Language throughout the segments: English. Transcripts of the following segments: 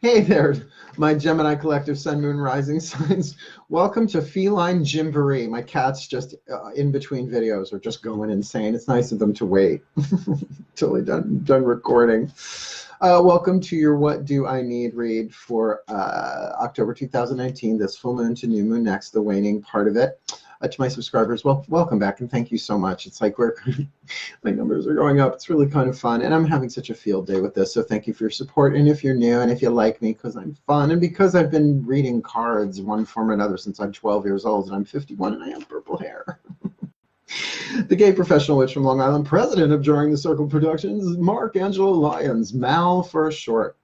Hey there, my Gemini collective Sun, Moon, Rising signs. Welcome to Feline Gymboree. My cat's just in between videos are just going insane. It's nice of them to wait till they're done recording. Welcome to your What Do I Need read for October 2019, this full moon to new moon next, the waning part of it. To my subscribers, well, welcome back and thank you so much. It's like my numbers are going up. It's really kind of fun, and I'm having such a field day with this, so thank you for your support. And if you're new and if you like me because I'm fun and because I've been reading cards one form or another since I'm 12 years old and I'm 51 and I have purple hair. The gay professional witch from Long Island, president of DrawingTheCircle Productions, Mark Angelo Lyons, Mal for short.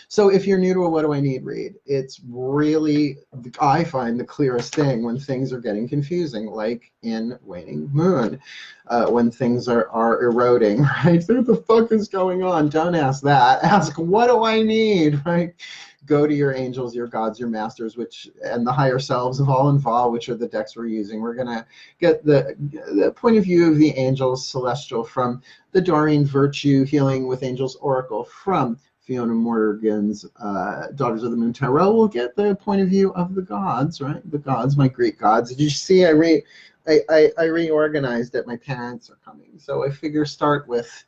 So if you're new to a What Do I Need read, it's really, I find, the clearest thing when things are getting confusing, like in Waning Moon, when things are eroding, right? What the fuck is going on? Don't ask that. Ask, what do I need, right? Go to your angels, your gods, your masters, and the higher selves of all involved, which are the decks we're using. We're going to get the point of view of the angels celestial from the Doreen Virtue Healing with Angels Oracle from Fiona Morgan's Daughters of the Moon Tarot. We'll get the point of view of the gods, right? The gods, my Greek gods. Did you see I reorganized it? My parents are coming. So I figure start with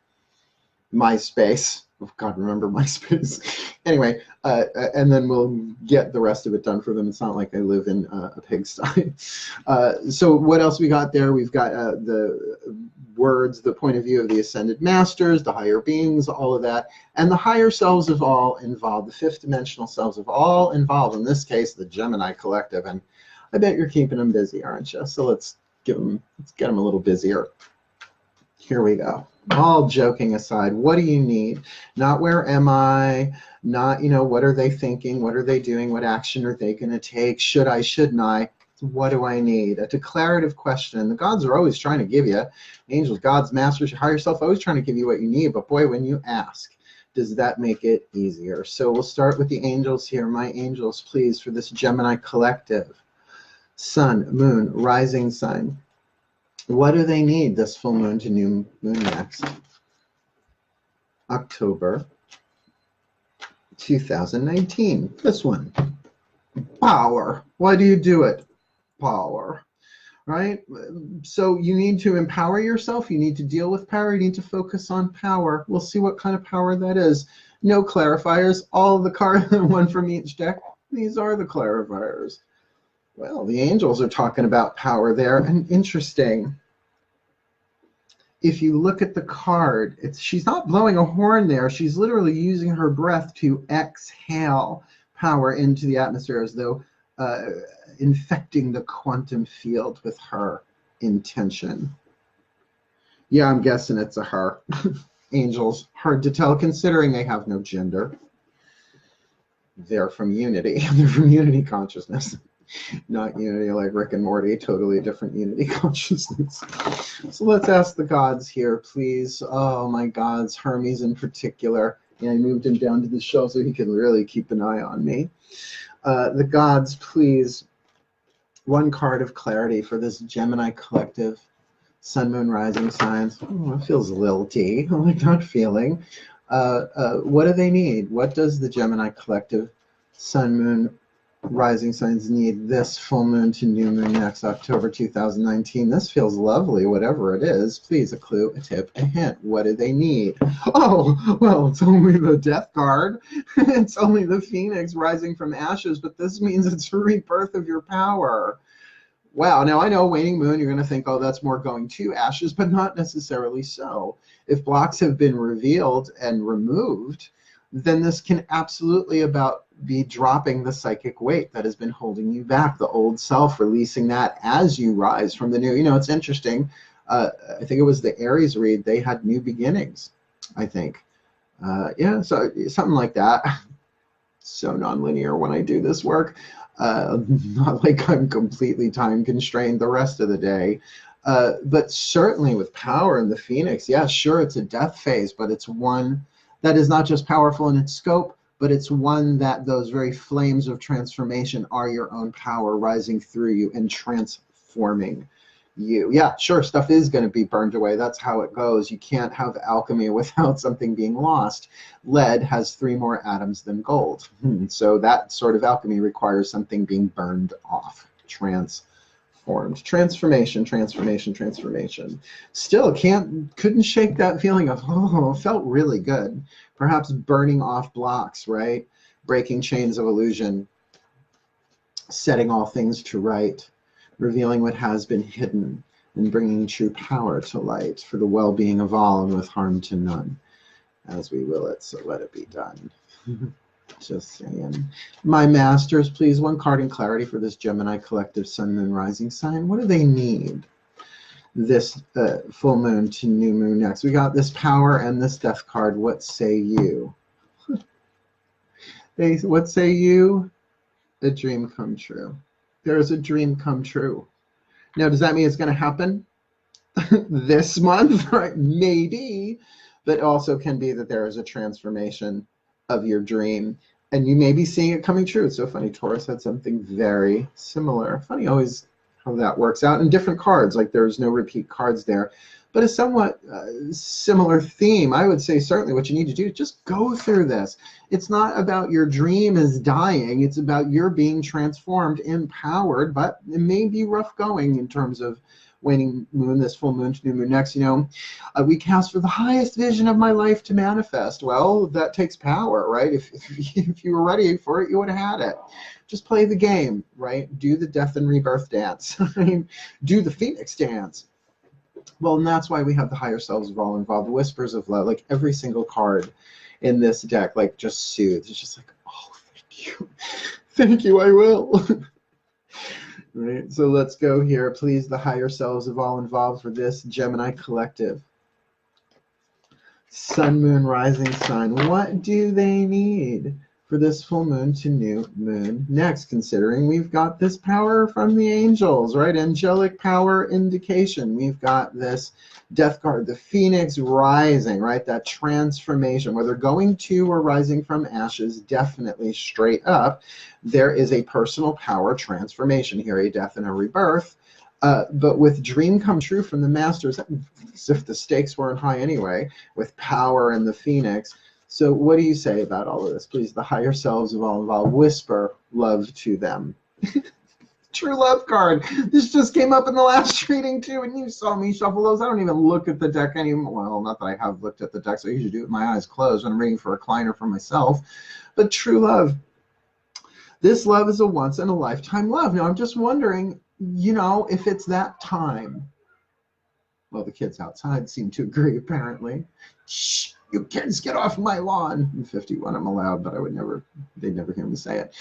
MySpace. Oh, God, remember MySpace. Anyway, and then we'll get the rest of it done for them. It's not like I live in a pigsty. So what else we got there? We've got the words, the point of view of the ascended masters, the higher beings, all of that, and the higher selves of all involved, the fifth dimensional selves of all involved, in this case, the Gemini collective. And I bet you're keeping them busy, aren't you? So let's get them a little busier. Here we go. All joking aside, what do you need? Not where am I? Not, what are they thinking? What are they doing? What action are they going to take? Should I, shouldn't I? What do I need? A declarative question. The gods are always trying to give you, angels, gods, masters, your higher self, always trying to give you what you need. But boy, when you ask, does that make it easier? So we'll start with the angels here. My angels, please, for this Gemini collective. Sun, moon, rising sign. What do they need this full moon to new moon next? October 2019. This one. Power. Why do you do it? Power. Right? So you need to empower yourself. You need to deal with power. You need to focus on power. We'll see what kind of power that is. No clarifiers. All of the cards, one from each deck. These are the clarifiers. Well, the angels are talking about power there, and interesting. If you look at the card, she's not blowing a horn there. She's literally using her breath to exhale power into the atmosphere, as though infecting the quantum field with her intention. Yeah, I'm guessing it's a her. Angels, hard to tell considering they have no gender. They're from unity. They're from unity consciousness. Not unity like Rick and Morty, totally different unity consciousness. So let's ask the gods here, please. Oh, my gods, Hermes in particular. Yeah, I moved him down to the shelf so he can really keep an eye on me. The gods, please. One card of clarity for this Gemini collective. Sun, moon, rising signs. Oh, it feels lilty. I like that feeling. What do they need? What does the Gemini collective, Sun, moon, rising signs need this full moon to new moon next October 2019? This feels lovely, whatever it is. Please, a clue, a tip, a hint. What do they need? Oh, well, it's only the death card. It's only the phoenix rising from ashes, but this means it's a rebirth of your power. Wow, now I know waning moon, you're going to think, oh, that's more going to ashes, but not necessarily so. If blocks have been revealed and removed, then this can absolutely be dropping the psychic weight that has been holding you back, the old self, releasing that as you rise from the new. It's interesting. I think it was the Aries read. They had new beginnings, I think. Yeah, so something like that. So nonlinear when I do this work. Not like I'm completely time constrained the rest of the day. But certainly with power in the Phoenix, yeah, sure, it's a death phase, but it's one that is not just powerful in its scope, but it's one that those very flames of transformation are your own power rising through you and transforming you. Yeah, sure, stuff is going to be burned away. That's how it goes. You can't have alchemy without something being lost. Lead has 3 more atoms than gold. So that sort of alchemy requires something being burned off, transformed. Transformation, transformation, transformation. Still couldn't shake that feeling of, oh, felt really good. Perhaps burning off blocks, right? Breaking chains of illusion, setting all things to right, revealing what has been hidden, and bringing true power to light for the well-being of all and with harm to none. As we will it, so let it be done. Just saying. My masters, please, 1 card in clarity for this Gemini collective sun, moon, rising sign. What do they need this full moon to new moon next? We got this power and this death card. What say you? What say you? A dream come true. There is a dream come true. Now, does that mean it's going to happen this month? Right? Maybe, but also can be that there is a transformation of your dream, and you may be seeing it coming true. It's so funny. Taurus had something very similar. Funny always how that works out in different cards. Like there's no repeat cards there, but a somewhat similar theme. I would say certainly what you need to do is just go through this. It's not about your dream is dying. It's about your being transformed, empowered, but it may be rough going in terms of waning moon, this full moon to new moon next. You know, we cast for the highest vision of my life to manifest. Well, that takes power, right? If you were ready for it, you would have had it. Just play the game, right? Do the death and rebirth dance. I mean, do the Phoenix dance. Well, and that's why we have the higher selves of all involved, the whispers of love. Like every single card in this deck, like just soothes. It's just like, oh, thank you. Thank you, I will. Right, so let's go here. Please, the higher selves of all involved for this Gemini collective. Sun, moon, rising sign. What do they need for this full moon to new moon next, considering we've got this power from the angels, right? Angelic power indication. We've got this death card, the Phoenix rising, right? That transformation, whether going to or rising from ashes, definitely straight up, there is a personal power transformation here, a death and a rebirth. But with dream come true from the masters, as if the stakes weren't high anyway, with power and the Phoenix. So what do you say about all of this? Please, the higher selves of all involved, whisper love to them. True love card. This just came up in the last reading too, and you saw me shuffle those. I don't even look at the deck anymore. Well, not that I have looked at the deck, so I usually do it with my eyes closed when I'm reading for a client or for myself. But true love. This love is a once in a lifetime love. Now, I'm just wondering, you know, if it's that time. Well, the kids outside seem to agree, apparently. Shh, you kids, get off my lawn. I'm 51, I'm allowed, but they'd never hear me say it.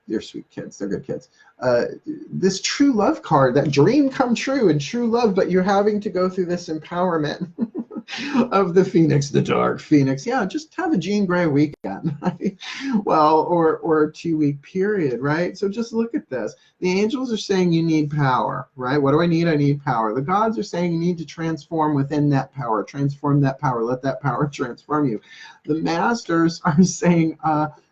They're sweet kids, they're good kids. This true love card, that dream come true and true love, but you're having to go through this empowerment of the Phoenix, the dark Phoenix. Yeah, just have a Jean Grey weekend, right? Well, or a 2-week period, right? So just look at this. The angels are saying you need power, right? What do I need? I need power. The gods are saying you need to transform within that power, transform that power, let that power transform you. The masters are saying,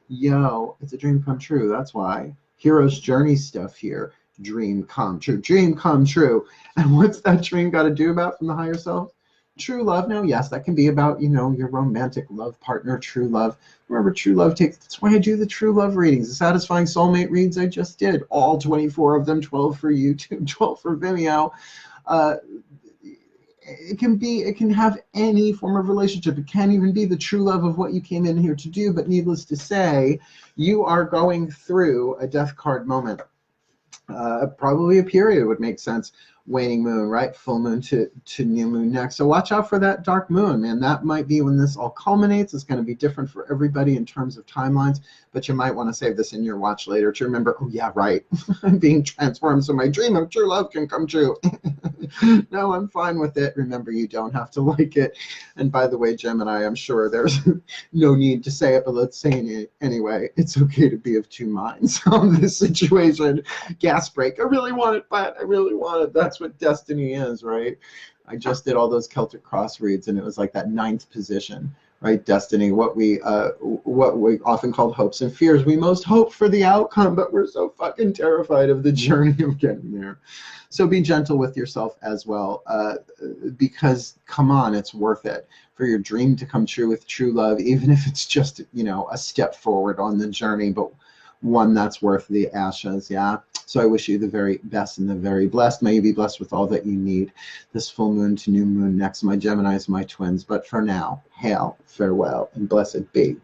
yo, it's a dream come true. That's why. Hero's journey stuff here. Dream come true. Dream come true. And what's that dream got to do about from the higher self? True love. Now, yes, that can be about, you know, your romantic love partner, true love. Remember, true love takes, that's why I do the true love readings, the satisfying soulmate reads I just did. All 24 of them, 12 for YouTube, 12 for Vimeo. It can have any form of relationship. It can't even be the true love of what you came in here to do, but needless to say, you are going through a death card moment. Probably a period would make sense. Waning moon, right? Full moon to new moon next. So watch out for that dark moon, man. That might be when this all culminates. It's going to be different for everybody in terms of timelines, but you might want to save this in your watch later to remember, oh yeah, right. I'm being transformed so my dream of true love can come true. No, I'm fine with it. Remember, you don't have to like it. And by the way, Gemini, I'm sure there's no need to say it, but let's say it anyway. It's okay to be of two minds on this situation. Gas break. I really want it, but I really want it. That's what destiny is, right? I just did all those Celtic cross reads, and it was like that 9th position right? Destiny, what we often called hopes and fears. We most hope for the outcome, but we're so fucking terrified of the journey of getting there. So be gentle with yourself as well, because come on, it's worth it for your dream to come true with true love, even if it's just, you know, a step forward on the journey, but one that's worth the ashes. Yeah. So I wish you the very best and the very blessed. May you be blessed with all that you need this full moon to new moon next, my Geminis, my twins. But for now, hail, farewell, and blessed be.